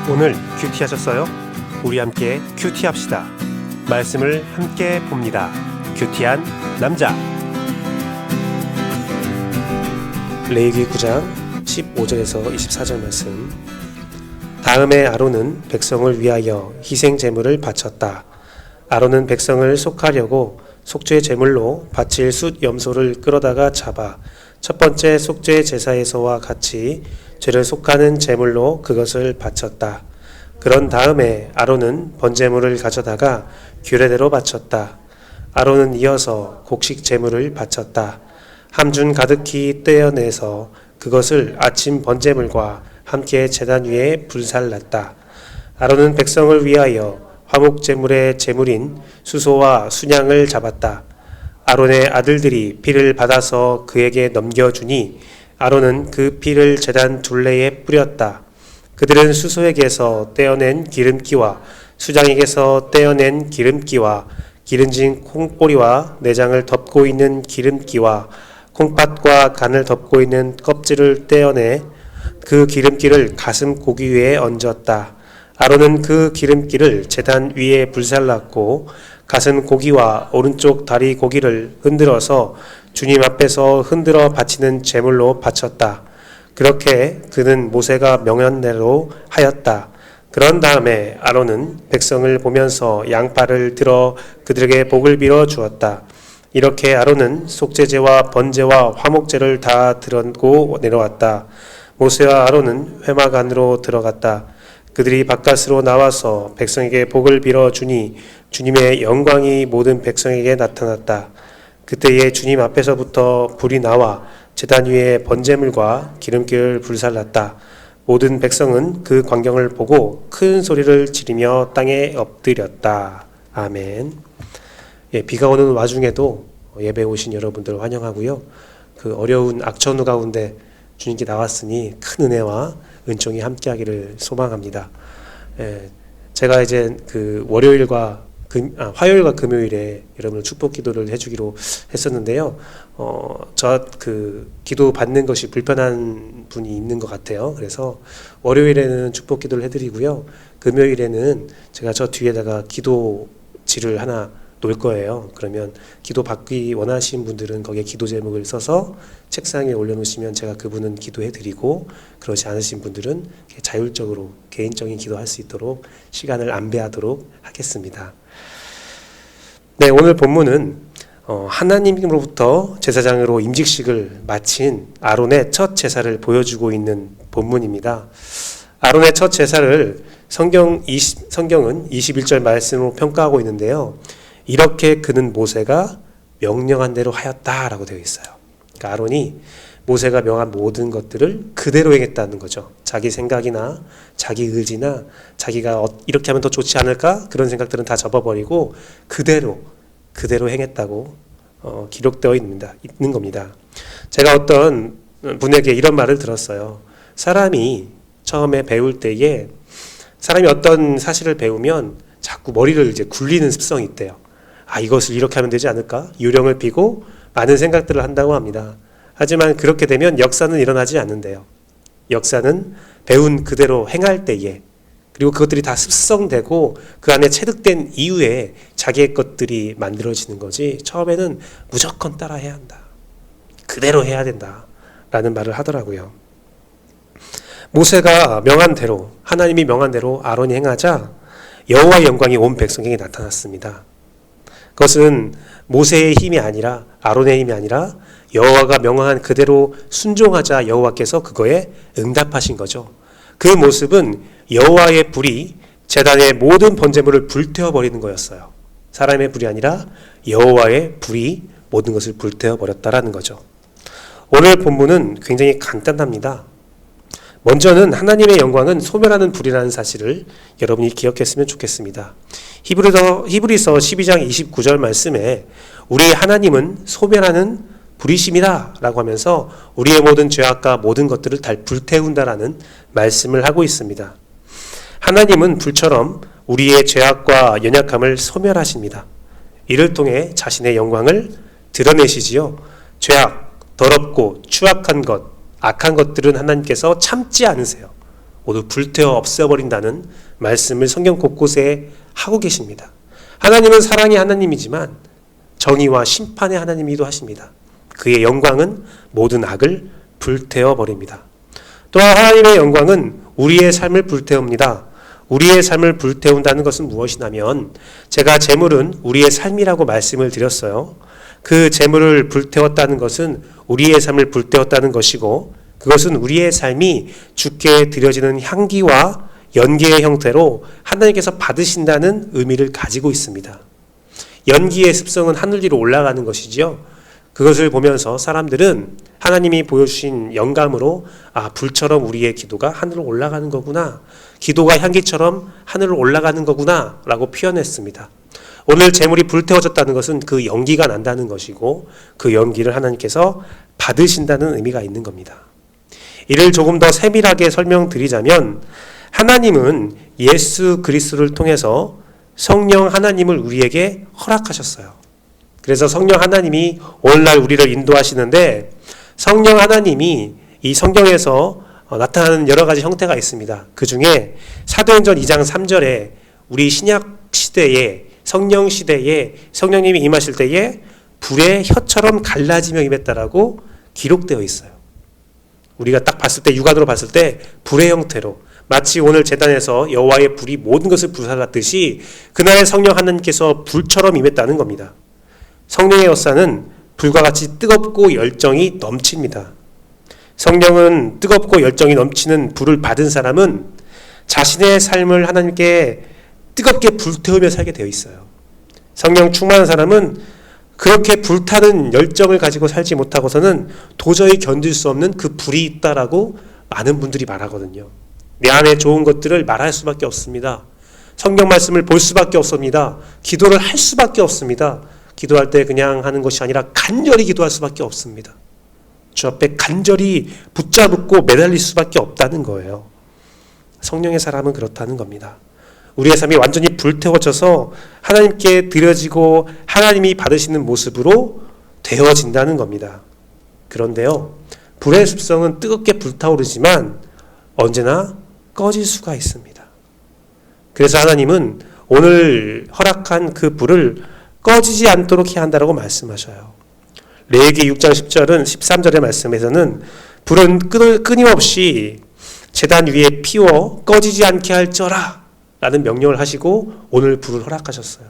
오늘 큐티하셨어요? 우리 함께 큐티합시다. 말씀을 함께 봅니다. 큐티한 남자. 레위기 9장 15절에서 24절 말씀. 다음에 아론은 백성을 위하여 희생 제물을 바쳤다. 아론은 백성을 속하려고 속죄 제물로 바칠 숫 염소를 끌어다가 잡아 첫 번째 속죄 제사에서와 같이 죄를 속하는 제물로 그것을 바쳤다. 그런 다음에 아론은 번제물을 가져다가 규례대로 바쳤다. 아론은 이어서 곡식 제물을 바쳤다. 함준 가득히 떼어내서 그것을 아침 번제물과 함께 제단 위에 불살랐다. 아론은 백성을 위하여 화목 제물의 제물인 수소와 순양을 잡았다. 아론의 아들들이 피를 받아서 그에게 넘겨주니 아론은 그 피를 제단 둘레에 뿌렸다. 그들은 수소에게서 떼어낸 기름기와 수장에게서 떼어낸 기름기와 기름진 콩뿌리와 내장을 덮고 있는 기름기와 콩팥과 간을 덮고 있는 껍질을 떼어내 그 기름기를 가슴 고기 위에 얹었다. 아론은 그 기름기를 제단 위에 불살랐고 가슴 고기와 오른쪽 다리 고기를 흔들어서 주님 앞에서 흔들어 바치는 제물로 바쳤다. 그렇게 그는 모세가 명한 대로 하였다. 그런 다음에 아론은 백성을 보면서 양팔을 들어 그들에게 복을 빌어 주었다. 이렇게 아론은 속죄제와 번제와 화목제를 다 드러고 내려왔다. 모세와 아론은 회막 안으로 들어갔다. 그들이 바깥으로 나와서 백성에게 복을 빌어 주니 주님의 영광이 모든 백성에게 나타났다. 그때에 주님 앞에서부터 불이 나와 제단 위에 번제물과 기름기를 불살랐다. 모든 백성은 그 광경을 보고 큰 소리를 지르며 땅에 엎드렸다. 아멘. 비가 오는 와중에도 예배 오신 여러분들 환영하고요. 그 어려운 악천후 가운데 주님께 나왔으니 큰 은혜와 은총이 함께하기를 소망합니다. 제가 이제 그 화요일과 금요일에 여러분을 축복 기도를 해주기로 했었는데요. 저 기도 받는 것이 불편한 분이 있는 것 같아요. 그래서 월요일에는 축복 기도를 해드리고요. 금요일에는 제가 저 뒤에다가 기도지를 하나 놓을 거예요. 그러면 기도 받기 원하시는 분들은 거기에 기도 제목을 써서 책상에 올려놓으시면 제가 그분은 기도해드리고, 그렇지 않으신 분들은 자율적으로 개인적인 기도할 수 있도록 시간을 안배하도록 하겠습니다. 네, 오늘 본문은 하나님으로부터 제사장으로 임직식을 마친 아론의 첫 제사를 보여주고 있는 본문입니다. 아론의 첫 제사를 성경은 21절 말씀으로 평가하고 있는데요. 이렇게 그는 모세가 명령한 대로 하였다라고 되어 있어요. 그러니까 아론이 모세가 명한 모든 것들을 그대로 행했다는 거죠. 자기 생각이나 자기 의지나 자기가 이렇게 하면 더 좋지 않을까? 그런 생각들은 다 접어버리고 그대로 행했다고 기록되어 있는 겁니다. 제가 어떤 분에게 이런 말을 들었어요. 사람이 처음에 배울 때에 사람이 어떤 사실을 배우면 자꾸 머리를 이제 굴리는 습성이 있대요. 이것을 이렇게 하면 되지 않을까? 요령을 피고 많은 생각들을 한다고 합니다. 하지만 그렇게 되면 역사는 일어나지 않는데요. 역사는 배운 그대로 행할 때에, 그리고 그것들이 다 습성되고 그 안에 체득된 이후에 자기의 것들이 만들어지는 거지, 처음에는 무조건 따라해야 한다, 그대로 해야 된다 라는 말을 하더라고요. 모세가 명한 대로, 하나님이 명한 대로 아론이 행하자 여호와의 영광이 온 백성에게 나타났습니다. 그것은 모세의 힘이 아니라, 아론의 힘이 아니라 여호와가 명령한 그대로 순종하자 여호와께서 그거에 응답하신 거죠. 그 모습은 여호와의 불이 제단의 모든 번제물을 불태워버리는 거였어요. 사람의 불이 아니라 여호와의 불이 모든 것을 불태워버렸다라는 거죠. 오늘 본문은 굉장히 간단합니다. 먼저는 하나님의 영광은 소멸하는 불이라는 사실을 여러분이 기억했으면 좋겠습니다. 히브리서 12장 29절 말씀에 우리 하나님은 소멸하는 불이심이다 라고 하면서 우리의 모든 죄악과 모든 것들을 다 불태운다라는 말씀을 하고 있습니다. 하나님은 불처럼 우리의 죄악과 연약함을 소멸하십니다. 이를 통해 자신의 영광을 드러내시지요. 죄악, 더럽고 추악한 것, 악한 것들은 하나님께서 참지 않으세요. 모두 불태워 없애버린다는 말씀을 성경 곳곳에 하고 계십니다. 하나님은 사랑의 하나님이지만 정의와 심판의 하나님이기도 하십니다. 그의 영광은 모든 악을 불태워 버립니다. 또한 하나님의 영광은 우리의 삶을 불태웁니다. 우리의 삶을 불태운다는 것은 무엇이냐면, 제가 재물은 우리의 삶이라고 말씀을 드렸어요. 그 재물을 불태웠다는 것은 우리의 삶을 불태웠다는 것이고, 그것은 우리의 삶이 주께 드려지는 향기와 연기의 형태로 하나님께서 받으신다는 의미를 가지고 있습니다. 연기의 습성은 하늘 위로 올라가는 것이지요. 그것을 보면서 사람들은 하나님이 보여주신 영감으로 불처럼 우리의 기도가 하늘로 올라가는 거구나, 기도가 향기처럼 하늘로 올라가는 거구나 라고 표현했습니다. 오늘 재물이 불태워졌다는 것은 그 연기가 난다는 것이고, 그 연기를 하나님께서 받으신다는 의미가 있는 겁니다. 이를 조금 더 세밀하게 설명드리자면, 하나님은 예수 그리스도를 통해서 성령 하나님을 우리에게 허락하셨어요. 그래서 성령 하나님이 오늘날 우리를 인도하시는데, 성령 하나님이 이 성경에서 나타나는 여러 가지 형태가 있습니다. 그 중에 사도행전 2장 3절에 우리 신약 시대에, 성령 시대에 성령님이 임하실 때에 불의 혀처럼 갈라지며 임했다라고 기록되어 있어요. 우리가 딱 봤을 때, 육안으로 봤을 때 불의 형태로, 마치 오늘 제단에서 여호와의 불이 모든 것을 불살랐듯이 그날의 성령 하나님께서 불처럼 임했다는 겁니다. 성령의 역사는 불과 같이 뜨겁고 열정이 넘칩니다. 성령은 뜨겁고 열정이 넘치는 불을 받은 사람은 자신의 삶을 하나님께 뜨겁게 불태우며 살게 되어 있어요. 성령 충만한 사람은 그렇게 불타는 열정을 가지고 살지 못하고서는 도저히 견딜 수 없는 그 불이 있다라고 많은 분들이 말하거든요. 내 안에 좋은 것들을 말할 수밖에 없습니다. 성경 말씀을 볼 수밖에 없습니다. 기도를 할 수밖에 없습니다. 기도할 때 그냥 하는 것이 아니라 간절히 기도할 수밖에 없습니다. 주 앞에 간절히 붙잡고 매달릴 수밖에 없다는 거예요. 성령의 사람은 그렇다는 겁니다. 우리의 삶이 완전히 불태워져서 하나님께 드려지고 하나님이 받으시는 모습으로 되어진다는 겁니다. 그런데요, 불의 습성은 뜨겁게 불타오르지만 언제나 꺼질 수가 있습니다. 그래서 하나님은 오늘 허락한 그 불을 꺼지지 않도록 해야 한다고 말씀하셔요. 레위기 6장 10절은 13절의 말씀에서는 불은 끊임없이 제단 위에 피워 꺼지지 않게 할저라 라는 명령을 하시고 오늘 불을 허락하셨어요.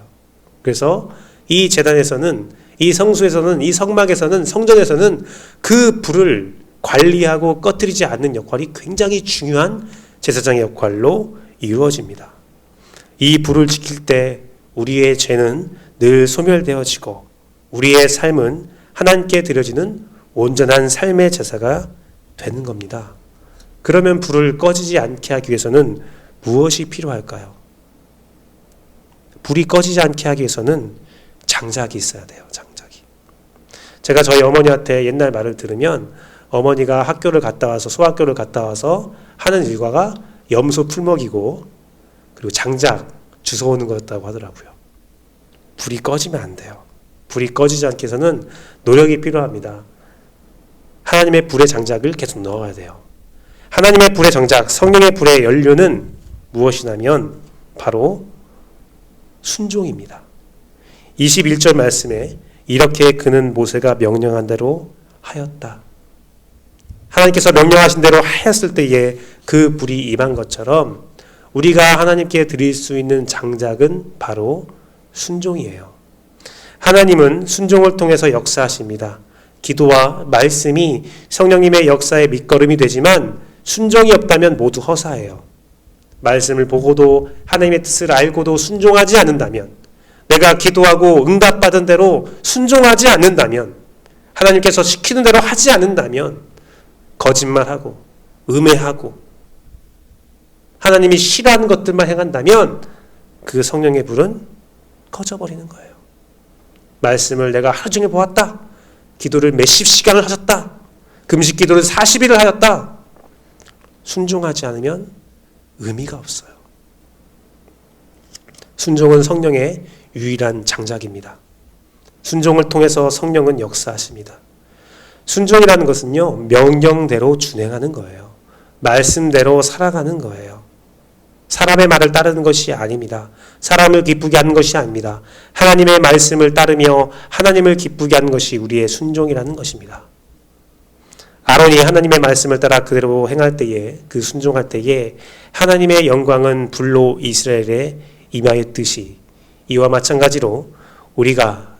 그래서 이 제단에서는, 이 성수에서는, 이 성막에서는, 성전에서는 그 불을 관리하고 꺼뜨리지 않는 역할이 굉장히 중요한 제사장의 역할로 이루어집니다. 이 불을 지킬 때 우리의 죄는 늘 소멸되어지고 우리의 삶은 하나님께 드려지는 온전한 삶의 제사가 되는 겁니다. 그러면 불을 꺼지지 않게 하기 위해서는 무엇이 필요할까요? 불이 꺼지지 않게 하기 위해서는 장작이 있어야 돼요. 장작이. 제가 저희 어머니한테 옛날 말을 들으면 어머니가 학교를 갔다 와서, 소학교를 갔다 와서 하는 일과가 염소 풀먹이고 그리고 장작 주워오는 거였다고 하더라고요. 불이 꺼지면 안 돼요. 불이 꺼지지 않게 해서는 노력이 필요합니다. 하나님의 불의 장작을 계속 넣어야 돼요. 하나님의 불의 장작, 성령의 불의 연료는 무엇이냐면 바로 순종입니다. 21절 말씀에 이렇게 그는 모세가 명령한 대로 하였다. 하나님께서 명령하신 대로 하였을 때에 그 불이 임한 것처럼 우리가 하나님께 드릴 수 있는 장작은 바로 순종이에요. 하나님은 순종을 통해서 역사하십니다. 기도와 말씀이 성령님의 역사의 밑거름이 되지만 순종이 없다면 모두 허사예요. 말씀을 보고도 하나님의 뜻을 알고도 순종하지 않는다면, 내가 기도하고 응답받은 대로 순종하지 않는다면, 하나님께서 시키는 대로 하지 않는다면 거짓말하고 음해하고 하나님이 싫어하는 것들만 행한다면 그 성령의 불은 꺼져버리는 거예요. 말씀을 내가 하루 종일 보았다. 기도를 몇십 시간을 하셨다. 금식 기도를 40일을 하였다. 순종하지 않으면 의미가 없어요. 순종은 성령의 유일한 장작입니다. 순종을 통해서 성령은 역사하십니다. 순종이라는 것은요, 명령대로 준행하는 거예요. 말씀대로 살아가는 거예요. 사람의 말을 따르는 것이 아닙니다. 사람을 기쁘게 하는 것이 아닙니다. 하나님의 말씀을 따르며 하나님을 기쁘게 하는 것이 우리의 순종이라는 것입니다. 아론이 하나님의 말씀을 따라 그대로 행할 때에, 그 순종할 때에 하나님의 영광은 불로 이스라엘에 임하였듯이, 이와 마찬가지로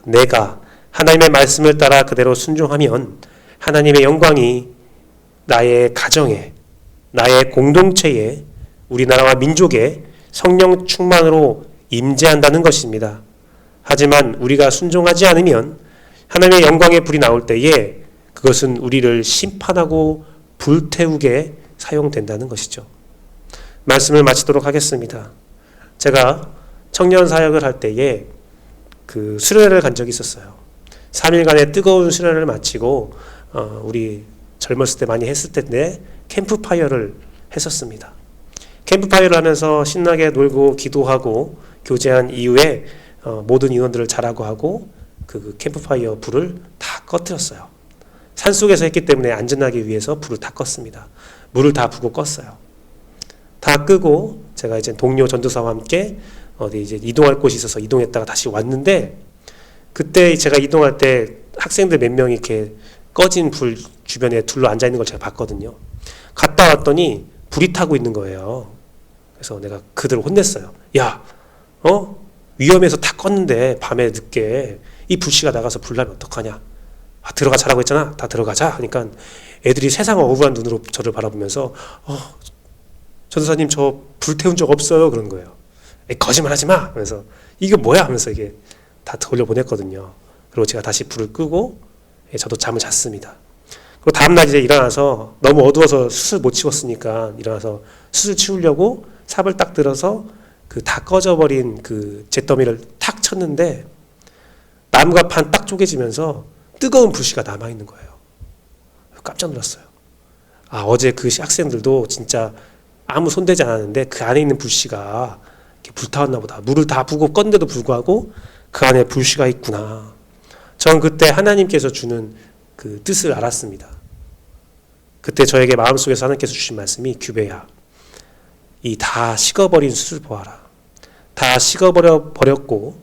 내가 하나님의 말씀을 따라 그대로 순종하면 하나님의 영광이 나의 가정에, 나의 공동체에, 우리나라와 민족에 성령 충만으로 임재한다는 것입니다. 하지만 우리가 순종하지 않으면 하나님의 영광의 불이 나올 때에 그것은 우리를 심판하고 불태우게 사용된다는 것이죠. 말씀을 마치도록 하겠습니다. 제가 청년 사역을 할 때에 그 수련회를 간 적이 있었어요. 3일간의 뜨거운 수련회를 마치고 우리 젊었을 때 많이 했을 텐데 캠프파이어를 했었습니다. 캠프파이어를 하면서 신나게 놀고 기도하고 교제한 이후에 모든 인원들을 자라고 하고 그 캠프파이어 불을 다 꺼뜨렸어요. 산속에서 했기 때문에 안전하기 위해서 불을 다 껐습니다. 물을 다 부고 껐어요. 다 끄고 제가 이제 동료 전도사와 함께 어디 이제 이동할 곳이 있어서 이동했다가 다시 왔는데, 그때 제가 이동할 때 학생들 몇 명이 이렇게 꺼진 불 주변에 둘러 앉아 있는 걸 제가 봤거든요. 갔다 왔더니 불이 타고 있는 거예요. 그래서 내가 그들을 혼냈어요. 야, 위험해서 다 껐는데 밤에 늦게 이 불씨가 나가서 불나면 어떡하냐. 들어가 자라고 했잖아. 다 들어가자 하니까 애들이 세상 억울한 눈으로 저를 바라보면서 전도사님 저 불 태운 적 없어요 그런 거예요. 거짓말 하지 마. 그래서 이게 뭐야 하면서 이게 다 돌려보냈거든요. 그리고 제가 다시 불을 끄고 저도 잠을 잤습니다. 그리고 다음날 이제 일어나서 너무 어두워서 숯을 못 치웠으니까 일어나서 숯을 치우려고 삽을 딱 들어서 그 다 꺼져버린 그 잿더미를 탁 쳤는데 나무가 반 딱 쪼개지면서 뜨거운 불씨가 남아있는 거예요. 깜짝 놀랐어요. 어제 그 학생들도 진짜 아무 손대지 않았는데 그 안에 있는 불씨가 이렇게 불타왔나 보다. 물을 다 부고 껐는데도 불구하고 그 안에 불씨가 있구나. 전 그때 하나님께서 주는 그 뜻을 알았습니다. 그때 저에게 마음속에서 하나님께서 주신 말씀이, 규배야, 이 다 식어버린 숯을 보아라. 다 식어버렸고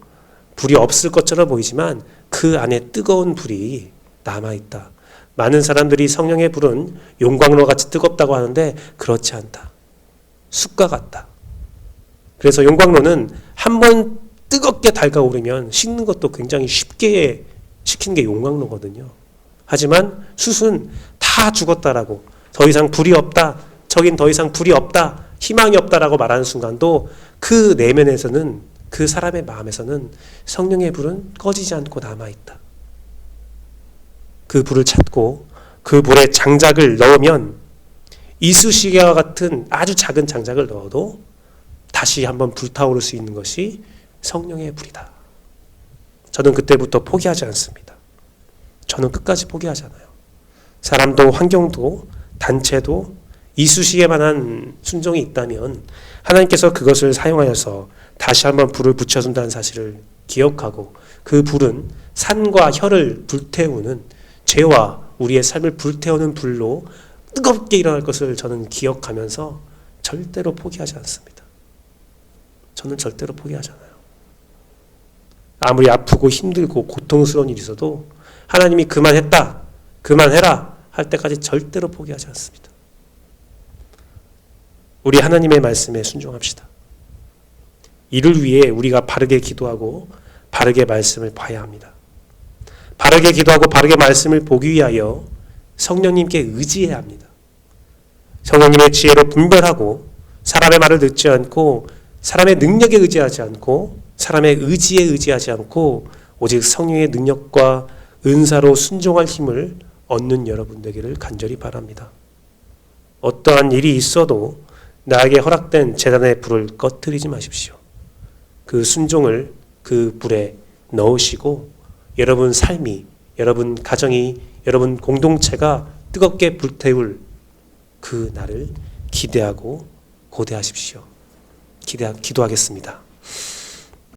불이 없을 것처럼 보이지만 그 안에 뜨거운 불이 남아있다. 많은 사람들이 성령의 불은 용광로 같이 뜨겁다고 하는데 그렇지 않다. 숯과 같다. 그래서 용광로는 한번 뜨겁게 달가오르면 식는 것도 굉장히 쉽게 식히는 게 용광로거든요. 하지만 숯은 다 죽었다라고, 더 이상 불이 없다, 저긴 더 이상 불이 없다, 희망이 없다라고 말하는 순간도 그 내면에서는, 그 사람의 마음에서는 성령의 불은 꺼지지 않고 남아있다. 그 불을 찾고 그 불에 장작을 넣으면, 이쑤시개와 같은 아주 작은 장작을 넣어도 다시 한번 불타오를 수 있는 것이 성령의 불이다. 저는 그때부터 포기하지 않습니다. 저는 끝까지 포기하지 않아요. 사람도 환경도 단체도 이쑤시개만한 순종이 있다면 하나님께서 그것을 사용하여서 다시 한번 불을 붙여준다는 사실을 기억하고, 그 불은 산과 혀를 불태우는, 죄와 우리의 삶을 불태우는 불로 뜨겁게 일어날 것을 저는 기억하면서 절대로 포기하지 않습니다. 저는 절대로 포기하지 않아요. 아무리 아프고 힘들고 고통스러운 일이 있어도 하나님이 그만했다, 그만해라 할 때까지 절대로 포기하지 않습니다. 우리 하나님의 말씀에 순종합시다. 이를 위해 우리가 바르게 기도하고 바르게 말씀을 봐야 합니다. 바르게 기도하고 바르게 말씀을 보기 위하여 성령님께 의지해야 합니다. 성령님의 지혜로 분별하고 사람의 말을 듣지 않고 사람의 능력에 의지하지 않고 사람의 의지에 의지하지 않고 오직 성령의 능력과 은사로 순종할 힘을 얻는 여러분 되기를 간절히 바랍니다. 어떠한 일이 있어도 나에게 허락된 제단의 불을 꺼뜨리지 마십시오. 그 순종을 그 불에 넣으시고 여러분 삶이, 여러분 가정이, 여러분 공동체가 뜨겁게 불태울 그 날을 기대하고 고대하십시오. 기도하겠습니다.